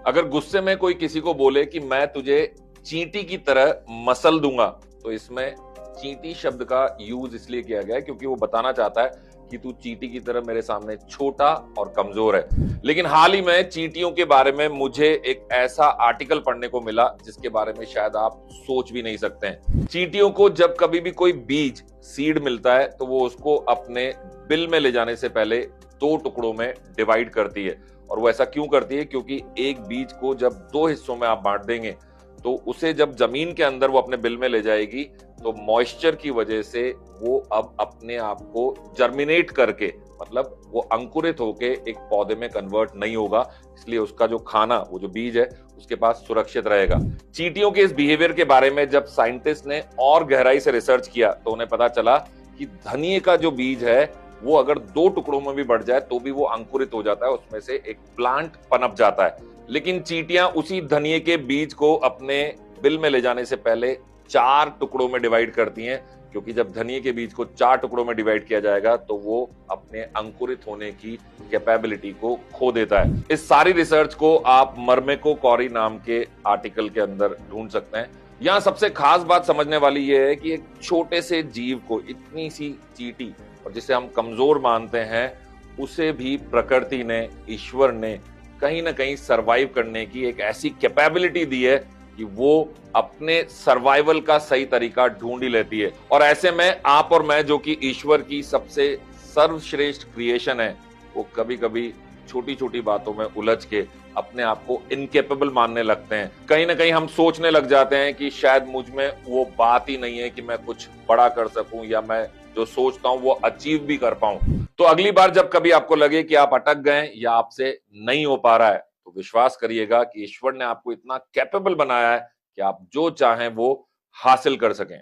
अगर गुस्से में कोई किसी को बोले कि मैं तुझे चींटी की तरह मसल दूंगा, तो इसमें चींटी शब्द का यूज इसलिए किया गया है क्योंकि वो बताना चाहता है कि तू चींटी की तरह मेरे सामने छोटा और कमजोर है। लेकिन हाल ही में चींटियों के बारे में मुझे एक ऐसा आर्टिकल पढ़ने को मिला जिसके बारे में शायद आप सोच भी नहीं सकते हैं। चींटियों को जब कभी भी कोई बीज सीड मिलता है तो वो उसको अपने बिल में ले जाने से पहले दो टुकड़ों में डिवाइड करती है। और वो ऐसा क्यों करती है? क्योंकि एक बीज को जब दो हिस्सों में आप बांट देंगे तो उसे जब जमीन के अंदर वो अपने बिल में ले जाएगी तो मॉइस्चर की वजह से वो अब अपने आप को जर्मिनेट करके, मतलब वो अंकुरित होके एक पौधे में कन्वर्ट नहीं होगा, इसलिए उसका जो खाना, वो जो बीज है, उसके पास सुरक्षित रहेगा। चींटियों के इस बिहेवियर के बारे में जब साइंटिस्ट ने और गहराई से रिसर्च किया तो उन्हें पता चला कि धनिये का जो बीज है वो अगर दो टुकड़ों में भी बढ़ जाए तो भी वो अंकुरित हो जाता है, उसमें से एक प्लांट पनप जाता है। लेकिन चींटियां उसी धनिये के बीज को अपने बिल में ले जाने से पहले चार टुकड़ों में डिवाइड करती हैं, क्योंकि जब धनिये के बीज को चार टुकड़ों में डिवाइड किया जाएगा तो वो अपने अंकुरित होने की कैपेबिलिटी को खो देता है। इस सारी रिसर्च को आप मर्मेको कॉरी नाम के आर्टिकल के अंदर ढूंढ सकते हैं। यहाँ सबसे खास बात समझने वाली यह है कि एक छोटे से जीव को, इतनी सी चींटी, और जिसे हम कमजोर मानते हैं, उसे भी प्रकृति ने, ईश्वर ने कहीं ना कहीं सरवाइव करने की एक ऐसी कैपेबिलिटी दी है कि वो अपने सर्वाइवल का सही तरीका ढूंढ ही लेती है। और ऐसे में आप और मैं, जो कि ईश्वर की सबसे सर्वश्रेष्ठ क्रिएशन है, वो कभी कभी छोटी छोटी बातों में उलझ के अपने आप को इनकेपेबल मानने लगते हैं। कहीं ना कहीं हम सोचने लग जाते हैं कि शायद मुझ में वो बात ही नहीं है कि मैं कुछ बड़ा कर सकूं या मैं जो सोचता हूं वो अचीव भी कर पाऊं। तो अगली बार जब कभी आपको लगे कि आप अटक गए या आपसे नहीं हो पा रहा है, तो विश्वास करिएगा कि ईश्वर ने आपको इतना कैपेबल बनाया है कि आप जो चाहें वो हासिल कर सकें।